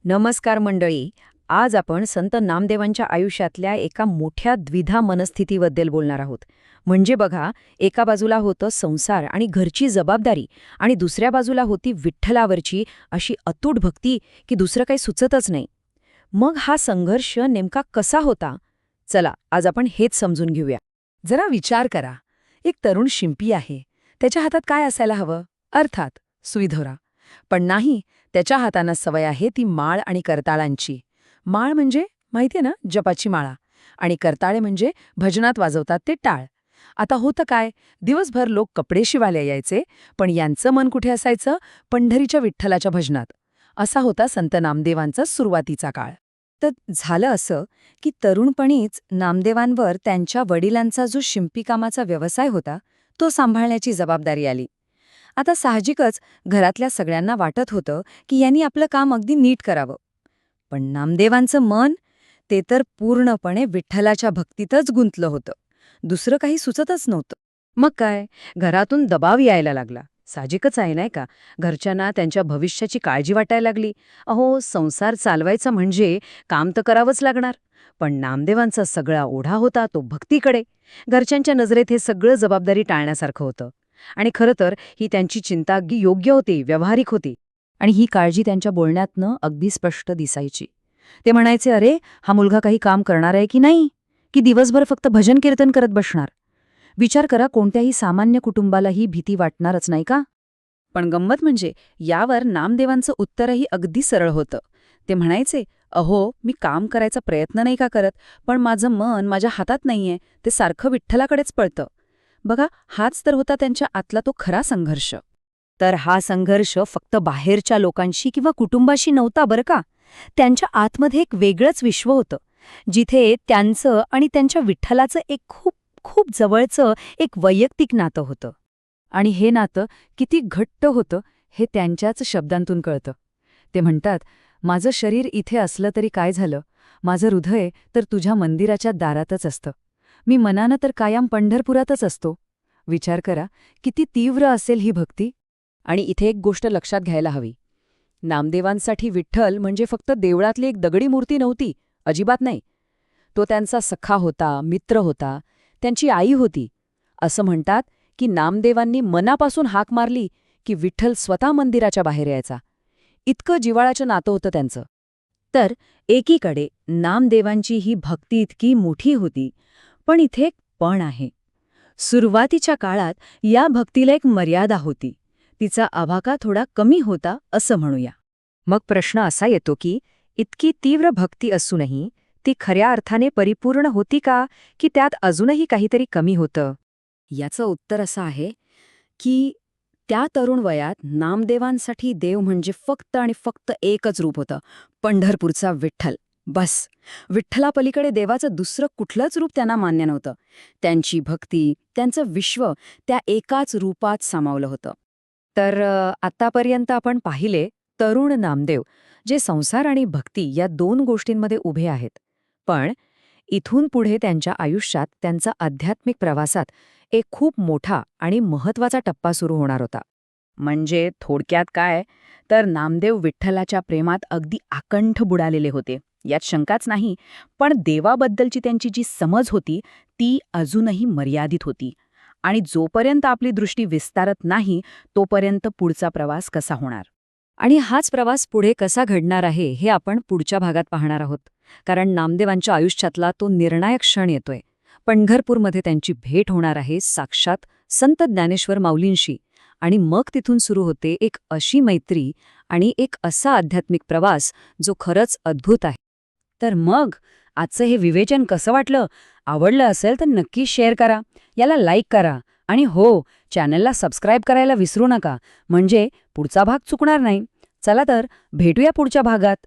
नमस्कार मंडळी. आज आपण संत नामदेवांच्या आयुष्यातल्या एका मोठ्या द्विधा मनस्थितीबद्दल बोलणार आहोत. म्हणजे बघा, एका बाजूला होतं संसार आणि घरची जबाबदारी आणि दुसऱ्या बाजूला होती विठ्ठलावरची अशी अतूट भक्ती की दुसरं काही सुचतच नाही. मग हा संघर्ष नेमका कसा होता? चला आज आपण हेच समजून घेऊया. जरा विचार करा. एक तरुण शिंपी आहे. त्याच्या हातात काय असायला हवं? अर्थात सुईधोरा. पण नाही, त्याच्या हातांना सवय आहे ती माळ आणि करताळांची. माळ म्हणजे माहितीये ना, जपाची माळा. आणि करताळे म्हणजे भजनात वाजवतात ते टाळ. आता होतं काय, दिवसभर लोक कपडे शिवायला यायचे, पण यांचं मन कुठे असायचं? पंढरीच्या विठ्ठलाच्या भजनात. असा होता संत नामदेवांचा सुरुवातीचा काळ. तर झालं असं की तरुणपणीच नामदेवांवर त्यांच्या वडिलांचा जो शिंपीकामाचा व्यवसाय होता तो सांभाळण्याची जबाबदारी आली. आता साहजिकच घरातल्या सगळ्यांना वाटत होतं की यांनी आपलं काम अगदी नीट करावं. पण नामदेवांचं मन ते तर पूर्णपणे विठ्ठलाच्या भक्तीतच गुंतलं होतं. दुसरं काही सुचतच नव्हतं. मग काय, घरातून दबाव यायला लागला. साहजिकच आहे नाही का, घरच्यांना त्यांच्या भविष्याची काळजी वाटायला लागली. अहो, संसार चालवायचा म्हणजे काम तर करावंच लागणार. पण नामदेवांचा सगळा ओढा होता तो भक्तीकडे. घरच्यांच्या नजरेत हे सगळं जबाबदारी टाळण्यासारखं होतं. आणि खरं तर ही त्यांची चिंता अगदी योग्य होती, व्यावहारिक होती. आणि ही काळजी त्यांच्या बोलण्यातनं अगदी स्पष्ट दिसायची. ते म्हणायचे, अरे हा मुलगा काही काम करणार आहे की नाही, की दिवसभर फक्त भजन कीर्तन करत बसणार. विचार करा, कोणत्याही सामान्य कुटुंबाला ही भीती वाटणारच नाही का? पण गंमत म्हणजे यावर नामदेवांचं उत्तरही अगदी सरळ होतं. ते म्हणायचे, अहो मी काम करायचा प्रयत्न नाही का करत, पण माझं मन माझ्या हातात नाहीये, ते सारखं विठ्ठलाकडेच पळतं. बघा, हाच तर होता त्यांच्या आतला तो खरा संघर्ष. तर हा संघर्ष फक्त बाहेरच्या लोकांशी किंवा कुटुंबाशी नव्हता बरं का. त्यांच्या आतमध्ये एक वेगळंच विश्व होतं, जिथे त्यांचं आणि त्यांच्या विठ्ठलाचं एक खूप खूप जवळचं एक वैयक्तिक नातं होतं. आणि हे नातं किती घट्ट होतं हे त्यांच्याच शब्दांतून कळतं. ते म्हणतात, माझं शरीर इथे असलं तरी काय झालं, माझं हृदय तर तुझ्या मंदिराच्या दारातच असतं. मी मनानं तर कायम पंढरपुरातच असतो. विचार करा, किती तीव्र असेल ही भक्ती. आणि इथे एक गोष्ट लक्षात घ्यायला हवी. नामदेवांसाठी विठ्ठल म्हणजे फक्त देवळातली एक दगडी मूर्ती नव्हती, अजिबात नाही. तो त्यांचा सखा होता, मित्र होता, त्यांची आई होती. असं म्हणतात की नामदेवांनी मनापासून हाक मारली की विठ्ठल स्वतः मंदिराच्या बाहेर यायचा. इतकं जिव्हाळ्याचं नातं होतं त्यांचं. तर एकीकडे नामदेवांची ही भक्ती इतकी मोठी होती, पण इथे एक पण आहे. सुरुवातीच्या काळात या भक्तीला एक मर्यादा होती. तिचा आवाका थोडा कमी होता असं म्हणूया. मग प्रश्न असा येतो की इतकी तीव्र भक्ती असूनही ती खऱ्या अर्थाने परिपूर्ण होती का, की त्यात अजूनही काहीतरी कमी होतं? याचं उत्तर असं आहे की त्या तरुण वयात नामदेवांसाठी देव म्हणजे फक्त आणि फक्त एकच रूप होतं, पंढरपूरचा विठ्ठल. बस, विठ्ठलापलीकडे देवाचं दुसरं कुठलंच रूप त्यांना मान्य नव्हतं. त्यांची भक्ती, त्यांचं विश्व त्या एकाच रूपात सामावलं होतं. तर आतापर्यंत आपण पाहिले तरुण नामदेव जे संसार आणि भक्ती या दोन गोष्टींमध्ये उभे आहेत. पण इथून पुढे त्यांच्या आयुष्यात, त्यांचा आध्यात्मिक प्रवासात एक खूप मोठा आणि महत्वाचा टप्पा सुरू होणार होता. म्हणजे थोडक्यात काय, तर नामदेव विठ्ठलाच्या प्रेमात अगदी आकंठ बुडालेले होते, यात शंकाच नाही. पण देवाबद्दलची त्यांची जी समज होती ती अजूनही मर्यादित होती. आणि जोपर्यंत आपली दृष्टी विस्तारत नाही तोपर्यंत पुढचा प्रवास कसा होणार, आणि हाच प्रवास पुढे कसा घडणार आहे हे आपण पुढच्या भागात पाहणार आहोत. कारण नामदेवांच्या आयुष्यातला तो निर्णायक क्षण येतोय. पंढरपूरमध्ये त्यांची भेट होणार आहे साक्षात संत ज्ञानेश्वर माऊलींशी. आणि मग तिथून सुरू होते एक अशी मैत्री आणि एक असा आध्यात्मिक प्रवास जो खरंच अद्भुत आहे. तर मग आजचं हे विवेचन कसं वाटलं? आवडलं असेल तर नक्की शेअर करा, याला लाईक करा आणि हो, चॅनलला सबस्क्राईब करायला विसरू नका, म्हणजे पुढचा भाग चुकणार नाही. चला तर भेटूया पुढच्या भागात.